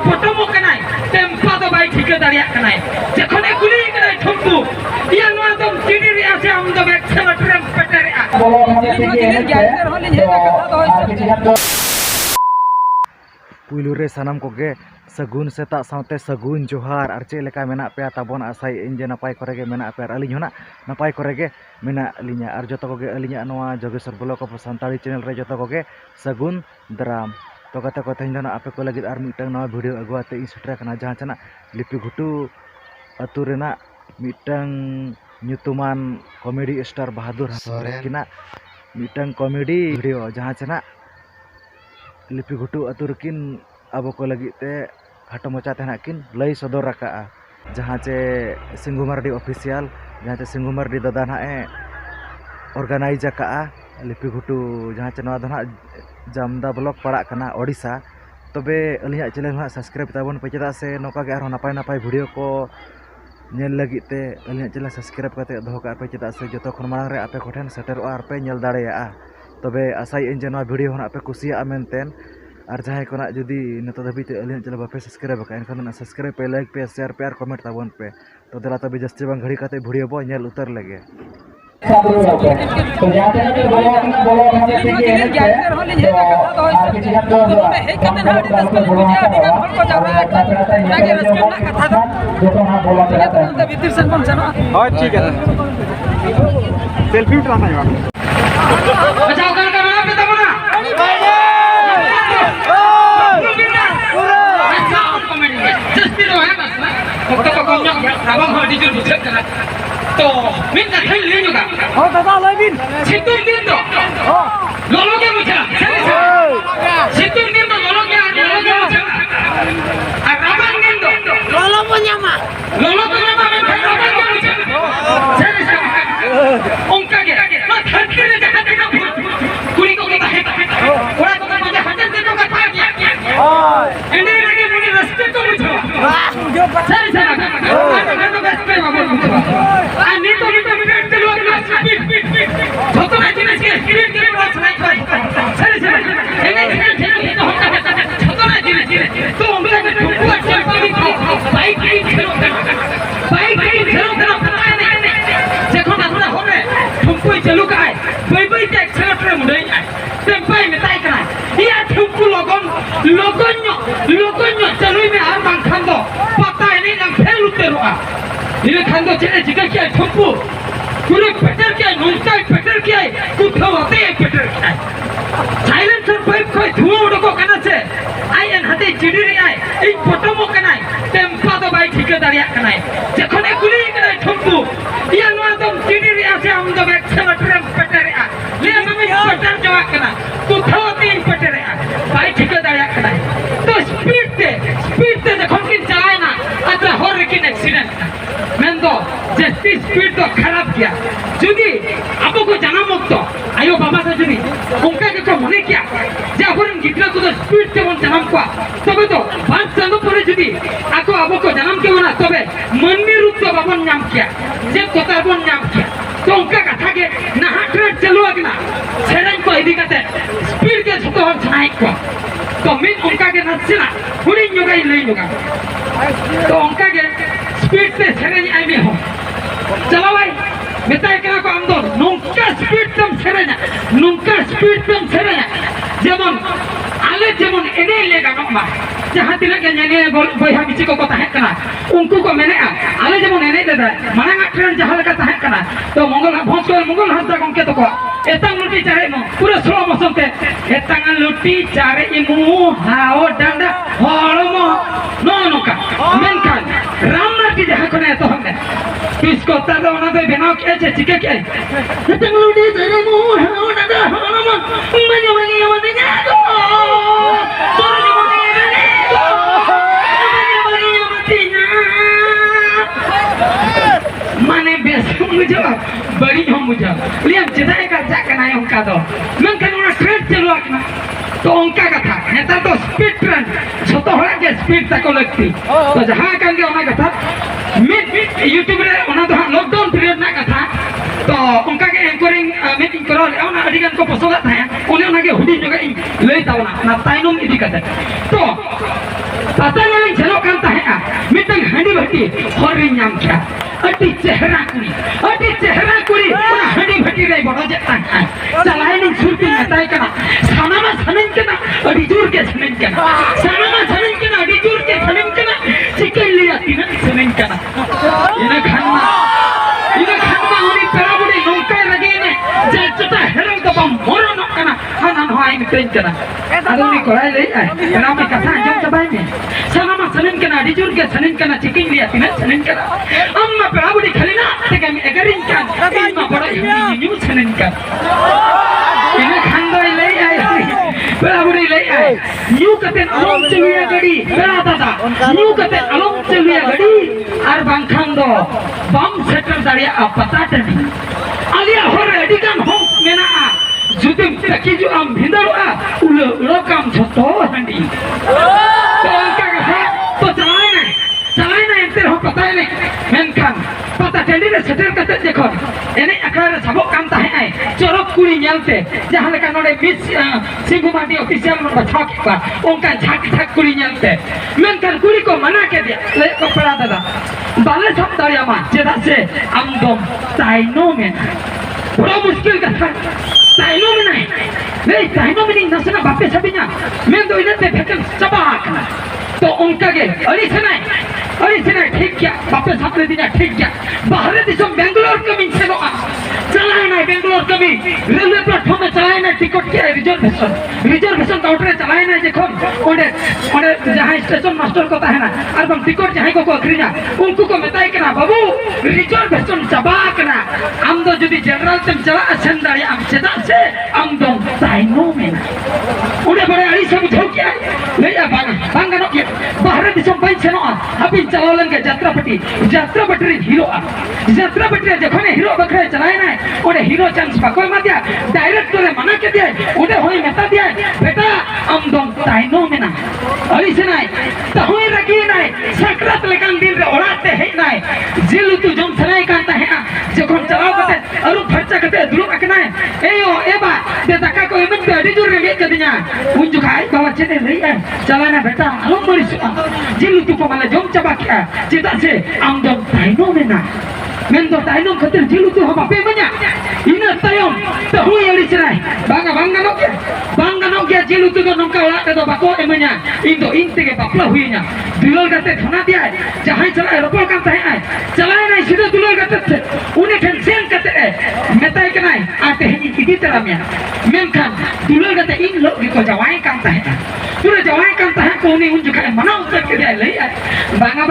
पटमो कनाय Tampa तो by ठीक दाड़िया कनाय जखने गुली कनाय ठुमकु या नोआ तो चिनी रे आसे हम तो एक्सेलेटर पेटर पुलु रे सनम कोगे सगुन सेता साउते सगुन जोहार और चे लेका मेना पे ताबोन आसाई इंजे नपाय करेगे मेना पे अलिኝ होना नपाय करेगे मेना अलिña और जतो कोगे अलिña नोआ Jogeshwar block of Santali channel रे जतो कोगे सगुन दराम तो कते को तेन जना आपे को लगिद आर मिटंग नवा वीडियो अगुआते इ सेटर कना जहां चना लिपि घुटू अतु रेना मिटंग ᱧᱩᱛᱩᱢᱟᱱ कॉमेडी स्टार बहादुर किना मिटंग कॉमेडी वीडियो जहां चना लिपि घुटू अतु रकिन अब को लगिते खाटो मचा तेना किन लई सदर रखा जहां चे सिंगु मार्डी ऑफिशियल जहां चे सिंगु मार्डी दादा ना ऑर्गेनाइज का लिपि घुटू जहां चे नवा दना जामदा ब्लॉक पड़ा कना ओडिशा तबे अलिया चैनल ना सब्सक्राइब ताबन पे चदा से नोका के आरो नपाय नपाय वीडियो को नेल लगिते अलिया चैनल सब्सक्राइब करते दोह का पे चदा से जतो खन मांग रे आपे कोठेन सेटर आर पे नेल दाड़ेया तबे आसाई इन जे नवा वीडियो होना पे कुसिया मेनतेन और जहां को जुदी नतो धबीते अलिया चैनल बापे सब्सक्राइब का एनखान सब्सक्राइब पे लाइक पे शेयर पे और कमेंट ताबन पे तो दला तबे जस्ती बांग घड़ी काते वीडियो बो नेल उतर लगे तो जाते हैं बोलो जैसे कि है तो आपके चीज तो बोलो जो तो हां बोला जाता है भीतर से कौन जाना हां ठीक है सेल्फी उठाना है बचाओ कर का बना पे तब ना अच्छा कमेंट जस्ती रो है बस ना तो कम ना रावण हो डिजिटल बुझत करा तो मिन का खेल ले नुका हो दादा लेबिन सितुर दिन दो लोलो के मुझे सितुर दिन दो लोलो के मुझे और रावण दिन दो लोलो पुन्यामा में रावण के मुझे सही उनका के ना धरती ने जहां देखा कुड़ी को कहता है ओरा को मुझे हजर देखो का था क्या एंडी लगे मुझे रास्ते तो मुझे जो सही मैं तो बेस्ट पे बाबू मुझे नहीं तो मिनट चलो अपना स्पीड छोटो नहीं चले इसके स्पीड के बात नहीं कर सही नहीं तो होता है छोटो नहीं चले तो हम लोग ठुकू अच्छा पानी बाइक खेलो पता है नहीं देखो ना थोड़ा हो रहे ठुकू चलो का है बाई के एक्सेलेटर मुड़े है टेम्पाई में ताई करा ये ठुकू लोगन चलो में आर मांग खांदो पता है नहीं ना फेल उतरवा ये खांदो चले जिगर क्या ठुकू पूरे पेटर क्या नोंसा पेटर क्या कुत्ता होते हैं पेटर क्या साइलेंसर पाइप कोई धुआं उड़को करना से आई एन हाथे चिड़ी रे आई एक फोटो मो करना है टेम्पा तो बाई ठीक दाड़िया करना है जखने गुली करना ठुकू ये नोआ तो चिड़ी रे आसे हम तो एक्सेलेटर पेटर है ले हमें पेटर जवा करना कुत्ता होते हैं पेटर है बाई ठीक दाड़िया करना है तो स्पीड से जखन किन चलाए ना अच्छा हो रकिन एक्सीडेंट मैं तो जस्ती स्पीड तो खराब किया जुदी आपको को जाना मुक्त आयो बाबा से जुदी उनका के मने क्या जे अपन गिटला को तो स्पीड से मन जन्म को तबे तो 5 साल परे जुदी आको आपको जन्म के बना तबे मननी रूप तो बाबन नाम किया जे कोताबन नाम किया तो उनका कथा के नहा ट्रेन चलो अगना सेरन को इदी कते स्पीड के छतो हम छनाई को तो मैं उनका के नचना हुड़ी जोगाई ले जोगा तो उनका के स्पीड से सेरन आई में हो चलो भाई मिताई करा को हम दो नुंका स्पीड तुम सेरन नुंका स्पीड तुम सेरन जेमन आले जेमन एने लेगा नमा जहां तिना के नेने बोया बिची को कथा है कना उनको को मैंने आले जेमन एने देदा मांगा ट्रेन जहां लगा था कना तो मंगल हंसदा गंके तो को एतंग लुटी चारे मो पूरा स्लो मोशन ते एतंग लुटी चारे इमु हाओ डंडा हळमो नो नोका मेनखान रामनाथी जहां कोने तो हमने किसको तादा ओना दे बनाओ के छे चिके के एतंग लुटी चारे मो हाओ डंडा हळमो मने मने मने जागो सोनी मने मने माने बेस मुझे बड़ी हो मुझे लिया जिदाई का जाकर ना उनका तो मैं कहूँ ट्रेन चलो आकना तो उनका कथा नेता तो स्पीड ट्रेन छोटो होना के स्पीड तक लगती तो जहाँ कहेंगे उनका कथा मैं यूट्यूब रे उन्हें तो लॉकडाउन पीरियड ना कथा तो उनका के एंकरिंग मीटिंग करो उन्हें अधिकांश को पसंद आता है उन्हें उनके हुडी जगह ले ताऊ ना ताइनुम इदी कथा तो पता नहीं भटी हरी नाम क्या अति चेहरा कुड़ी हडी भटी रे बड़ो जेता चलाए नहीं सुरती बताए कना सानामा सनन कना अड़ी जोर के सनन कना सानामा सनन कना अड़ी जोर के सनन कना चिकन लिया तीन सनन कना इना खाना उनी पेराबुड़ी नौका लगे ने जचता हेरो तो बम मोरो न कना हानन होई मिटेन कना अदुनी कोराई ले आए राम कथा अंजम चबाई में सानामा सनन कना अड़ी जोर के सनन कना चिकन लिया तीन सनन कना अम्मा पेराबुड़ी खलीना तेगे एगरिन kan इमा बड़ा न्यू सनन का इना खांदो ले आए पेराबुड़ी ले आए न्यू कते अलम चलिया गड़ी पेरा दादा न्यू कते अलम चलिया गड़ी आर बांखान दो बम सेटल दाड़िया पता टनी आलिया होर अडिगान होम मेना जुदिम तकी जो आम भिंदरुआ उलो काम छतो हंडी तो उनका कहा तो चलाए ना इनते हो पता है नहीं मेनखान पता टेंडी रे सेटल कते देखो एने अखड़ा रे सबो काम ताहे आए चोरक कुड़ी नेलते जहां लेका नोडे मिस सिंगुमाटी ऑफिशियल नो बछा के उनका झाक कुड़ी नेलते मेनखान कुड़ी को मना के दिया ले कपड़ा दादा बाले सब दाड़िया मा चेदा से आमदम ताइनो में बड़ा मुश्किल का था ताइनो में नहीं ताइनो में नहीं नसना बापे सबिना मैं तो इनते फेकल चबाक तो उनका के अरे से ठीक क्या बापे सामने दिना ठीक क्या बाहर दिसम बेंगलोर कमी से नो चलाए ना बेंगलोर कमी रेलवे प्लेटफॉर्म में चलाए ना टिकट के रिजर्वेशन काउंटर चलाए ना देखो ओडे जहां स्टेशन मास्टर को है ना और बम टिकट जहां को अखरीना उनको को बताए कि ना बाबू रिजर्वेशन चबा कना हम तो जदी जनरल तम चला असन दाड़ी हम चदा से हम दो ताइनो में ओडे बड़े अड़ी सब बुझो क्या ले जा बांगा नो के बाहर दिसम बाई से नो अभी चलावलन के जात्रापट्टी हीरो देखो ने हीरो बखरे चलाए ना ओडे हीरो चांस बाको मा दिया डायरेक्टर ने मना के दिया ओडे होई मेता दिया बेटा हम दम ताइनो में ना अली से ना तो होई रखी ना सकरात लेकान दिन रे ओराते है ना जिल तू जम सनाई कांता है ना जखन चलाव कते अरु खर्चा कते दुलु अकना एयो एबा दे तका को एमन पे अडी जोर रे कदिया उन जुखाई बाबा चेने लई है चलाना बेटा आलो मरिस जिल तू को माले जम चबा क्या चेदा से आम दम ताइनो में ना men do taino khatir jilu tu haba pe banya ina tayom to hui ali cerai banga no ke jilu tu no ka ola do bako emanya indo inte ke bapla huinya dulol gate thana dia jahai chala ropol kan tahe ai chala nai sido dulol gate une ken sen kate metai ke nai ate hi kidi taramya men kan dulol gate in lo ko jawai kan tahe pura jawai kan tahe ko ni unju ka mana utar ke dia lei banga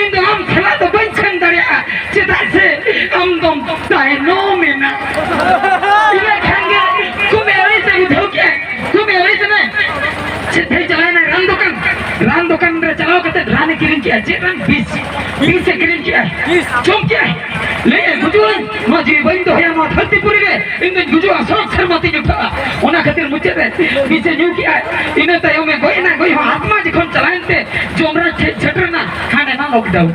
indo am khala to banchen daria से हम दम ताइनो में ना इले खांगे कुमेरी से उठो क्या कुमेरी से नहीं चिट्ठी चलाए ना रान दुकान रे चलाओ कते रान किरिन किया जेरन 20 से किरिन किया चुम क्या ले गुजुन मजी बंदो है मा धरती पुरी रे इन गुजु असर शर्मती जुटा ओना खातिर मुझे रे पीछे न्यू किया इने तयो में कोई आत्मा जखन चलाएते जोमरा छटरना खाने ना लॉकडाउन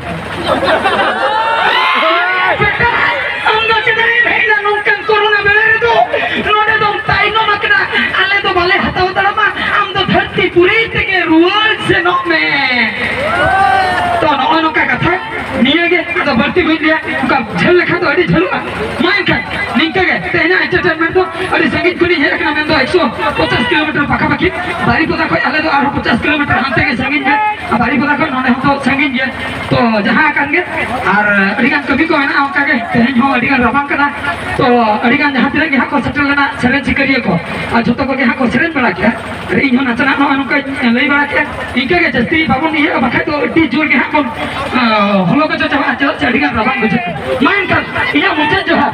पूरी के रूल से नो में तो नो का कथा निये के तो भर्ती हुई दिया का झल लिखा तो अड़ी झलुआ माइन का निके के तेना एंटरटेनमेंट तो अड़ी संगीत कुनी है रखना में तो 150 किलोमीटर पाका पाकी बारी पता कोई आले तो 50 किलोमीटर हांते के संगीत है बारी पता कोई नने तो संगीत है तो जहां कांगे और अड़ीगान कभी को है ना ओका के तेन हो अड़ीगान रबांग कना तो अड़ीगान जहां तिरे के हाको सेटल लेना सेरेन सिकरिए को आ जतो को के हाको सेरेन बड़ा क्या रे इन नचना नो अनु का लई बड़ा क्या इनके के जस्ती बाबू नहीं है बखा तो टी जोर के हाको हलो को जो चढ़ा चढ़ अड़ीगान रबांग बुझे माइन का या मुझे जो है